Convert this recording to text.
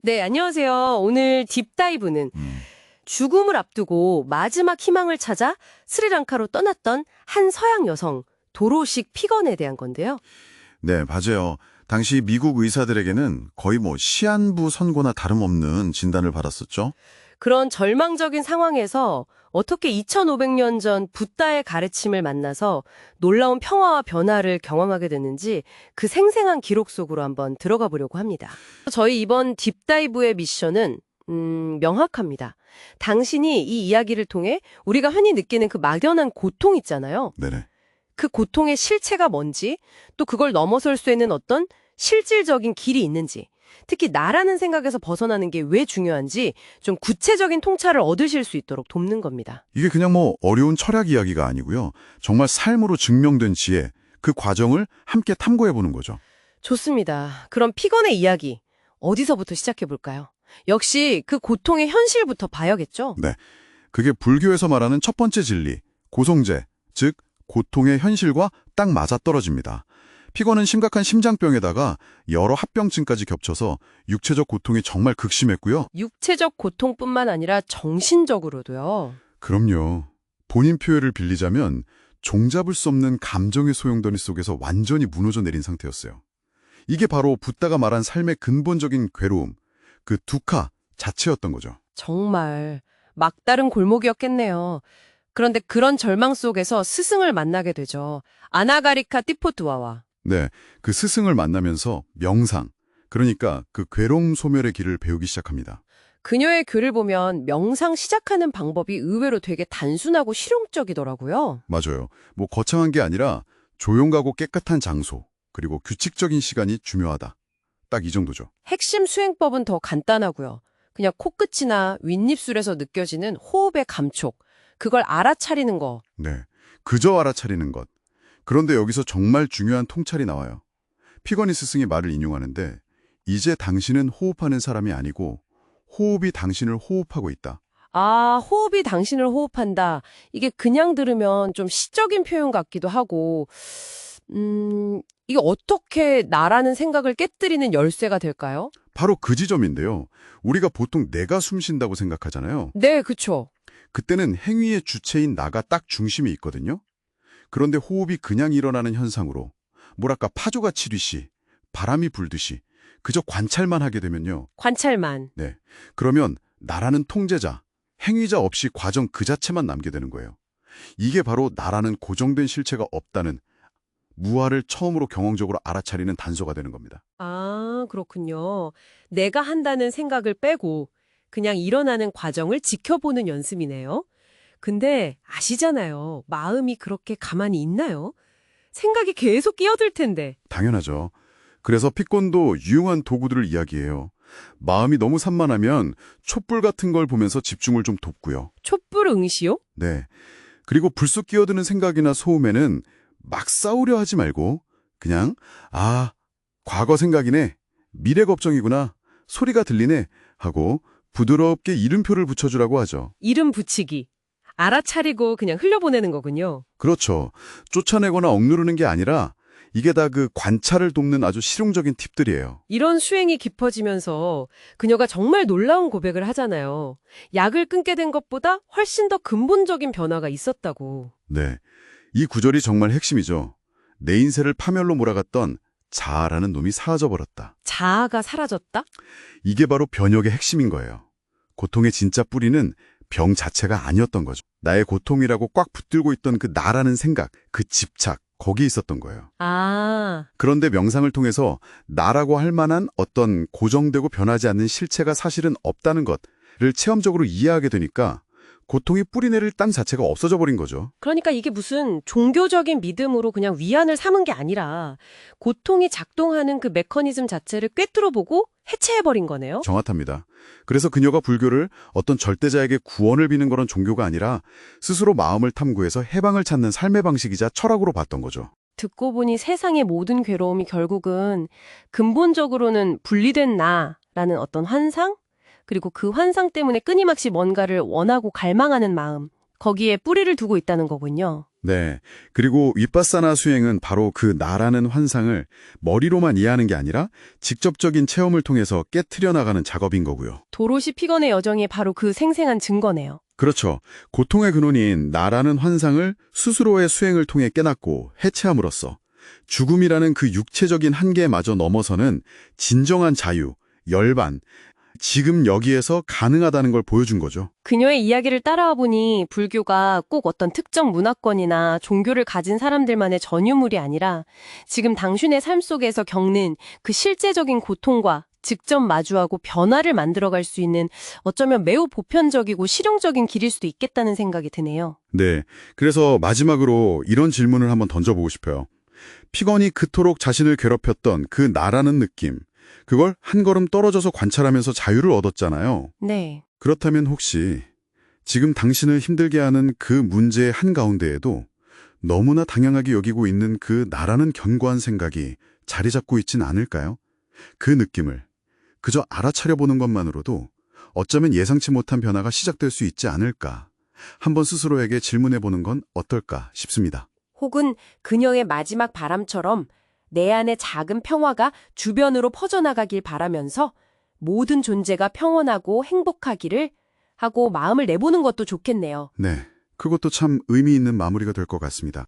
네, 안녕하세요. 오늘 딥다이브는 죽음을 앞두고 마지막 희망을 찾아 스리랑카로 떠났던 한 서양 여성, 도로식 피건에 대한 건데요. 네, 맞아요. 당시 미국 의사들에게는 거의 시한부 선고나 다름없는 진단을 받았었죠. 그런 절망적인 상황에서 어떻게 2500년 전 붓다의 가르침을 만나서 놀라운 평화와 변화를 경험하게 됐는지 그 생생한 기록 속으로 한번 들어가 보려고 합니다. 저희 이번 딥다이브의 미션은 명확합니다. 당신이 이 이야기를 통해 우리가 흔히 느끼는 그 막연한 고통 있잖아요. 네네. 그 고통의 실체가 뭔지, 또 그걸 넘어설 수 있는 어떤 실질적인 길이 있는지, 특히 나라는 생각에서 벗어나는 게 왜 중요한지 좀 구체적인 통찰을 얻으실 수 있도록 돕는 겁니다. 이게 그냥 어려운 철학 이야기가 아니고요. 정말 삶으로 증명된 지혜, 그 과정을 함께 탐구해보는 거죠. 좋습니다. 그럼 피건의 이야기, 어디서부터 시작해 볼까요? 역시 그 고통의 현실부터 봐야겠죠? 네. 그게 불교에서 말하는 첫 번째 진리, 고성제, 즉 고통의 현실과 딱 맞아떨어집니다. 피건은 심각한 심장병에다가 여러 합병증까지 겹쳐서 육체적 고통이 정말 극심했고요. 육체적 고통뿐만 아니라 정신적으로도요. 그럼요. 본인 표현을 빌리자면 종잡을 수 없는 감정의 소용돌이 속에서 완전히 무너져 내린 상태였어요. 이게 바로 붓다가 말한 삶의 근본적인 괴로움, 그 두카 자체였던 거죠. 정말 막다른 골목이었겠네요. 그런데 그런 절망 속에서 스승을 만나게 되죠. 아나가리카 띠포트와와. 네, 그 스승을 만나면서 명상, 그러니까 그 괴로움 소멸의 길을 배우기 시작합니다. 그녀의 글을 보면 명상 시작하는 방법이 의외로 되게 단순하고 실용적이더라고요. 맞아요. 거창한 게 아니라 조용하고 깨끗한 장소, 그리고 규칙적인 시간이 중요하다. 딱 이 정도죠. 핵심 수행법은 더 간단하고요. 그냥 코끝이나 윗입술에서 느껴지는 호흡의 감촉, 그걸 알아차리는 거. 네, 그저 알아차리는 것. 그런데 여기서 정말 중요한 통찰이 나와요. 피거니 스승이 말을 인용하는데 이제 당신은 호흡하는 사람이 아니고 호흡이 당신을 호흡하고 있다. 아, 호흡이 당신을 호흡한다. 이게 그냥 들으면 좀 시적인 표현 같기도 하고, 이게 어떻게 나라는 생각을 깨뜨리는 열쇠가 될까요? 바로 그 지점인데요. 우리가 보통 내가 숨쉰다고 생각하잖아요. 네, 그쵸. 그때는 행위의 주체인 나가 딱 중심이 있거든요. 그런데 호흡이 그냥 일어나는 현상으로 파조가 치듯이 바람이 불듯이 그저 관찰만 하게 되면요. 관찰만. 네, 그러면 나라는 통제자, 행위자 없이 과정 그 자체만 남게 되는 거예요. 이게 바로 나라는 고정된 실체가 없다는 무아를 처음으로 경험적으로 알아차리는 단서가 되는 겁니다. 아, 그렇군요. 내가 한다는 생각을 빼고 그냥 일어나는 과정을 지켜보는 연습이네요. 근데 아시잖아요. 마음이 그렇게 가만히 있나요? 생각이 계속 끼어들 텐데. 당연하죠. 그래서 피건도 유용한 도구들을 이야기해요. 마음이 너무 산만하면 촛불 같은 걸 보면서 집중을 좀 돕고요. 촛불 응시요? 네. 그리고 불쑥 끼어드는 생각이나 소음에는 막 싸우려 하지 말고 그냥 과거 생각이네, 미래 걱정이구나, 소리가 들리네 하고 부드럽게 이름표를 붙여주라고 하죠. 이름 붙이기. 알아차리고 그냥 흘려보내는 거군요. 그렇죠. 쫓아내거나 억누르는 게 아니라 이게 다 그 관찰을 돕는 아주 실용적인 팁들이에요. 이런 수행이 깊어지면서 그녀가 정말 놀라운 고백을 하잖아요. 약을 끊게 된 것보다 훨씬 더 근본적인 변화가 있었다고. 네. 이 구절이 정말 핵심이죠. 내 인생을 파멸로 몰아갔던 자아라는 놈이 사라져버렸다. 자아가 사라졌다? 이게 바로 변혁의 핵심인 거예요. 고통의 진짜 뿌리는 병 자체가 아니었던 거죠. 나의 고통이라고 꽉 붙들고 있던 그 나라는 생각, 그 집착, 거기에 있었던 거예요. 아, 그런데 명상을 통해서 나라고 할 만한 어떤 고정되고 변하지 않는 실체가 사실은 없다는 것을 체험적으로 이해하게 되니까 고통이 뿌리내릴 땅 자체가 없어져 버린 거죠. 그러니까 이게 무슨 종교적인 믿음으로 그냥 위안을 삼은 게 아니라 고통이 작동하는 그 메커니즘 자체를 꿰뚫어보고 해체해버린 거네요. 정확합니다. 그래서 그녀가 불교를 어떤 절대자에게 구원을 비는 그런 종교가 아니라 스스로 마음을 탐구해서 해방을 찾는 삶의 방식이자 철학으로 봤던 거죠. 듣고 보니 세상의 모든 괴로움이 결국은 근본적으로는 분리된 나라는 어떤 환상? 그리고 그 환상 때문에 끊임없이 뭔가를 원하고 갈망하는 마음, 거기에 뿌리를 두고 있다는 거군요. 네. 그리고 윗바사나 수행은 바로 그 나라는 환상을 머리로만 이해하는 게 아니라 직접적인 체험을 통해서 깨트려 나가는 작업인 거고요. 도로시 피건의 여정이 바로 그 생생한 증거네요. 그렇죠. 고통의 근원인 나라는 환상을 스스로의 수행을 통해 깨닫고 해체함으로써 죽음이라는 그 육체적인 한계마저 넘어서는 진정한 자유, 열반, 지금 여기에서 가능하다는 걸 보여준 거죠. 그녀의 이야기를 따라와 보니 불교가 꼭 어떤 특정 문화권이나 종교를 가진 사람들만의 전유물이 아니라 지금 당신의 삶 속에서 겪는 그 실제적인 고통과 직접 마주하고 변화를 만들어갈 수 있는 어쩌면 매우 보편적이고 실용적인 길일 수도 있겠다는 생각이 드네요. 네. 그래서 마지막으로 이런 질문을 한번 던져보고 싶어요. 피건이 그토록 자신을 괴롭혔던 그 나라는 느낌, 그걸 한 걸음 떨어져서 관찰하면서 자유를 얻었잖아요. 네. 그렇다면 혹시 지금 당신을 힘들게 하는 그 문제의 한가운데에도 너무나 당연하게 여기고 있는 그 나라는 견고한 생각이 자리 잡고 있진 않을까요? 그 느낌을 그저 알아차려보는 것만으로도 어쩌면 예상치 못한 변화가 시작될 수 있지 않을까. 한번 스스로에게 질문해보는 건 어떨까 싶습니다. 혹은 그녀의 마지막 바람처럼 내 안의 작은 평화가 주변으로 퍼져나가길 바라면서 모든 존재가 평온하고 행복하기를 하고 마음을 내보는 것도 좋겠네요. 네, 그것도 참 의미 있는 마무리가 될 것 같습니다.